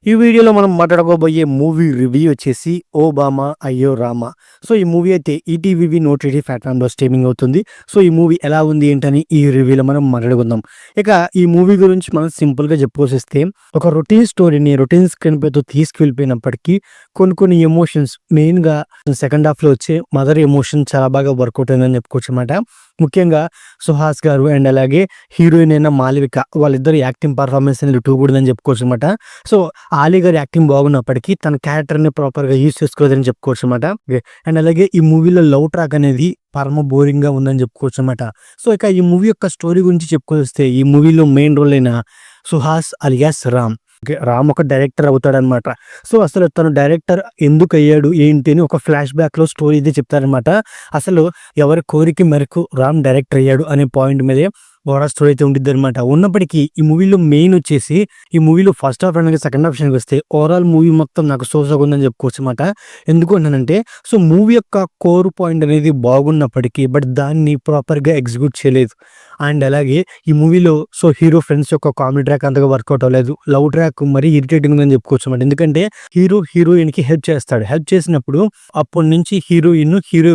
ఈ వీడియోలో మనం మాట్లాడుకోబోయే మూవీ రివ్యూ వచ్చేసి 'ఓ బామా అయ్యో రామా'. సో ఈ మూవీ అయితే ఈటీవీ ఓటీటీ ప్లాట్ఫామ్‌లో స్ట్రీమింగ్ అవుతుంది. సో ఈ మూవీ ఎలా ఉంది ఏంటని ఈ రివ్యూలో మనం మాట్లాడుకుందాం. ఇక ఈ మూవీ గురించి మనం సింపుల్‌గా చెప్పుకొసేస్తే ఒక రొటీన్ స్టోరీని రొటీన్ స్క్రీన్ ప్లేతో తీసుకెళ్ళిపోయినప్పటికీ కొన్ని ఎమోషన్స్ మెయిన్‌గా సెకండ్ హాఫ్‌లో వచ్చే మదర్ ఎమోషన్ చాలా బాగా వర్కౌట్ అయిందని చెప్పుకోవచ్చనమాట. ముఖ్యంగా సుహాస్ గారు అండ్ అలాగే హీరోయిన్ అయిన మాళవిక వాళ్ళిద్దరు యాక్టింగ్ పర్ఫార్మెన్స్ అనేది టూ గుడ్ అని చెప్పుకోవచ్చు అనమాట. సో ఆలీ గారి యాక్టింగ్ బాగున్నప్పటికీ తన క్యారెక్టర్ని ప్రాపర్గా యూజ్ చేసుకోలేదని చెప్పుకోవచ్చు అనమాట. అండ్ అలాగే ఈ మూవీలో లవ్ ట్రాక్ అనేది పరమ బోరింగ్ గా ఉందని చెప్పుకోవచ్చు అనమాట. సో ఇక ఈ మూవీ యొక్క స్టోరీ గురించి చెప్పుకొస్తే ఈ మూవీలో మెయిన్ రోల్ అయిన సుహాస్ అలియాస్ రామ్. రామ్ ఒక డైరెక్టర్ అవుతాడనమాట. సో అసలు తను డైరెక్టర్ ఎందుకు అయ్యాడు ఏంటి అని ఒక ఫ్లాష్ బ్యాక్ లో స్టోరీ ఇది చెప్తారనమాట. అసలు ఎవరి కోరిక మేరకు రామ్ డైరెక్టర్ అయ్యాడు అనే పాయింట్ మీదే ఓవరాల్ స్టోరీ అయితే ఉంటుంది అనమాట. ఉన్నప్పటికీ ఈ మూవీలో మెయిన్ వచ్చేసి ఈ మూవీలో ఫస్ట్ హాఫ్ అనేది సెకండ్ హాఫ్ వస్తే ఓవరాల్ మూవీ మొత్తం నాకు సోసగా ఉందని చెప్పుకోవచ్చు అనమాట. ఎందుకు అన్నానంటే సో మూవీ యొక్క కోర్ పాయింట్ అనేది బాగున్నప్పటికీ బట్ దాన్ని ప్రాపర్గా ఎగ్జిక్యూట్ చేయలేదు. అండ్ అలాగే ఈ మూవీలో సో హీరో ఫ్రెండ్స్ యొక్క కామెడీ ట్రాక్ అంతగా వర్కౌట్ అవ్వలేదు. లవ్ ట్రాక్ మరీ ఇరిటేటింగ్ ఉందని చెప్పుకోవచ్చు అనమాట. ఎందుకంటే హీరోయిన్ కి హెల్ప్ చేస్తాడు. హెల్ప్ చేసినప్పుడు అప్పటి నుంచి హీరో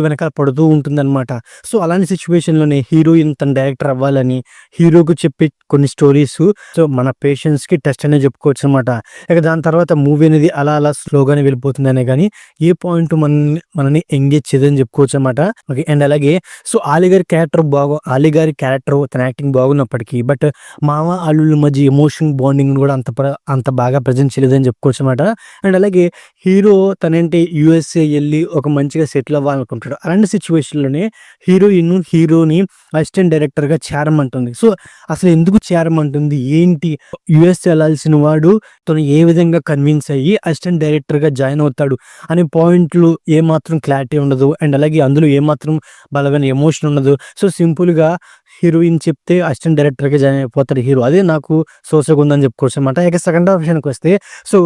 వెనకాల పడుతూ ఉంటుంది అనమాట. సో అలాంటి సిచ్యువేషన్ లోనే హీరోయిన్ తన డైరెక్టర్ అవ్వాలని హీరోకు చెప్పి కొన్ని స్టోరీస్ సో మన పేషెన్స్ కి టెస్ట్ అనేది చెప్పుకోవచ్చు అనమాట. ఇక దాని తర్వాత మూవీ అనేది అలా స్లోగానే వెళ్ళిపోతుందనే కానీ ఏ పాయింట్ మనని ఎంగేజ్ చేయదని చెప్పుకోవచ్చు అనమాట. ఓకే అండ్ అలాగే సో ఆలీ గారి క్యారెక్టర్ తన యాక్టింగ్ బాగున్నప్పటికీ బట్ మామ అల్లుళ్ళ మధ్య ఎమోషన్ బాండింగ్ కూడా అంత బాగా ప్రజెంట్ చేయలేదని చెప్పుకోవచ్చు అనమాట. అండ్ అలాగే హీరో తనంటే యుఎస్ఏ వెళ్ళి ఒక మంచిగా సెటిల్ అవ్వాలనుకుంటాడు. అలాంటి సిచ్యువేషన్లోనే హీరోని అసిస్టెంట్ డైరెక్టర్ గా చేరమంటుంది. సో అసలు ఎందుకు చేరమంటుంది ఏంటి, యుఎస్ వెళ్ళాల్సిన వాడు తను ఏ విధంగా కన్విన్స్ అయ్యి అసిస్టెంట్ డైరెక్టర్ గా జాయిన్ అవుతాడు అనే పాయింట్లు ఏమాత్రం క్లారిటీ ఉండదు. అండ్ అలాగే అందులో ఏమాత్రం బలమైన ఎమోషన్ ఉండదు. సో సింపుల్ గా హీరోయిన్ చెప్తే అసిస్టెంట్ డైరెక్టర్ గా జాయిన్ అయిపోతాడు హీరో. అదే నాకు సోసగా ఉందని చెప్పుకోవచ్చు అనమాట. ఇక సెకండ్ హాఫ్ విషయానికి వస్తే సో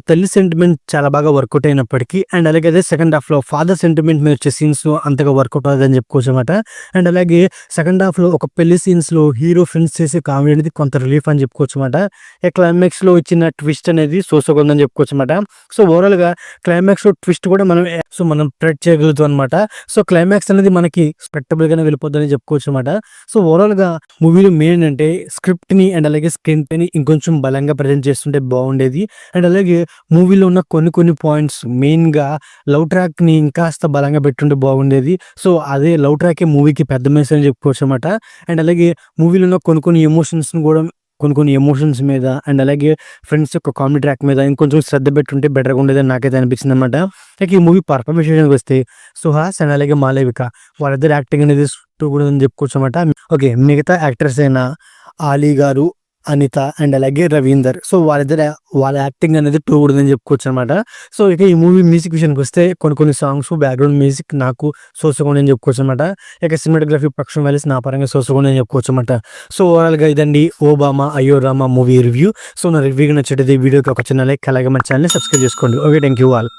తల్లి సెంటిమెంట్ చాలా బాగా వర్కౌట్ అయినప్పటికీ అండ్ అలాగే అదే సెకండ్ హాఫ్ లో ఫాదర్ సెంటిమెంట్ మీద వచ్చే సీన్స్ అంతగా వర్కౌట్ అవుతుందని చెప్పుకోవచ్చు అనమాట. అండ్ అలాగే సెకండ్ హాఫ్ లో ఒక పెళ్లి సీన్స్ లో హీరో ఫ్రెండ్స్ చేసే కామెడీ అనేది కొంత రిలీఫ్ అని చెప్పుకోవచ్చు అనమాట. క్లైమాక్స్ లో వచ్చిన ట్విస్ట్ అనేది సోసగా ఉందని చెప్పుకోవచ్చు అనమాట. సో ఓవరాల్ గా క్లైమాక్స్ లో ట్విస్ట్ కూడా మనం ప్రెడ్ చేయగలుగుతాం అనమాట. సో క్లైమాక్స్ అనేది మనకి స్పెక్టబుల్ గానే వెళ్ళిపోద్దని చెప్పుకోవచ్చు అనమాట. సో ఓవరాల్ గా మూవీలో మెయిన్ అంటే స్క్రిప్ట్ ని అండ్ అలాగే స్క్రీన్ ప్లే ని ఇంకొంచెం బలంగా ప్రజెంట్ చేస్తుంటే బాగుండేది. అండ్ అలాగే మూవీలో ఉన్న కొన్ని పాయింట్స్ మెయిన్ గా లవ్ ట్రాక్ ని ఇంకాస్త బలంగా పెట్టుంటే బాగుండేది. సో అదే లవ్ ట్రాకే మూవీకి పెద్ద మెసేజ్ అని చెప్పుకోవచ్చు అనమాట. అండ్ అలాగే మూవీలో ఉన్న కొన్ని ఎమోషన్స్ మీద అండ్ అలాగే ఫ్రెండ్స్ యొక్క కామెడీ ట్రాక్ మీద ఇంకొంచెం శ్రద్ధ పెట్టుంటే బెటర్గా ఉండేదని నాకైతే అనిపించింది అనమాట. లైక్ ఈ మూవీ పర్ఫార్మెన్స్ విషయానికి వస్తే సుహాస్ అండ్ అలాగే మాళవిక వాళ్ళిద్దరు యాక్టింగ్ అనేది కూడా అని చెప్పుకోవచ్చు అనమాట. ఓకే మిగతా యాక్టర్స్ అయిన ఆలీ గారు, అనిత అండ్ అలాగే రవీందర్ సో వాళ్ళ యాక్టింగ్ అనేది టూ కూడా అని చెప్పుకోవచ్చు అనమాట. సో ఇక ఈ మూవీ మ్యూజిక్ విషయానికి వస్తే కొన్ని సాంగ్స్ బ్యాక్గ్రౌండ్ మ్యూజిక్ నాకు సోసగా అని చెప్పుకోవచ్చు అనమాట. ఇక సినిమాటోగ్రఫీ ప్రొడక్షన్ వాల్యూస్ నా పరంగా సోసగా అని చెప్పుకోవచ్చు అనమాట. సో ఓవరాల్ గా ఇదండి ఓ బామా అయ్యో రామా మూవీ రివ్యూ. సో నా రివ్యూకి నచ్చేది వీడియోకి ఒక చిన్న లైక్ అలాగే మన ఛానల్ సబ్స్క్రైబ్ చేసుకోండి. Okay thank you all.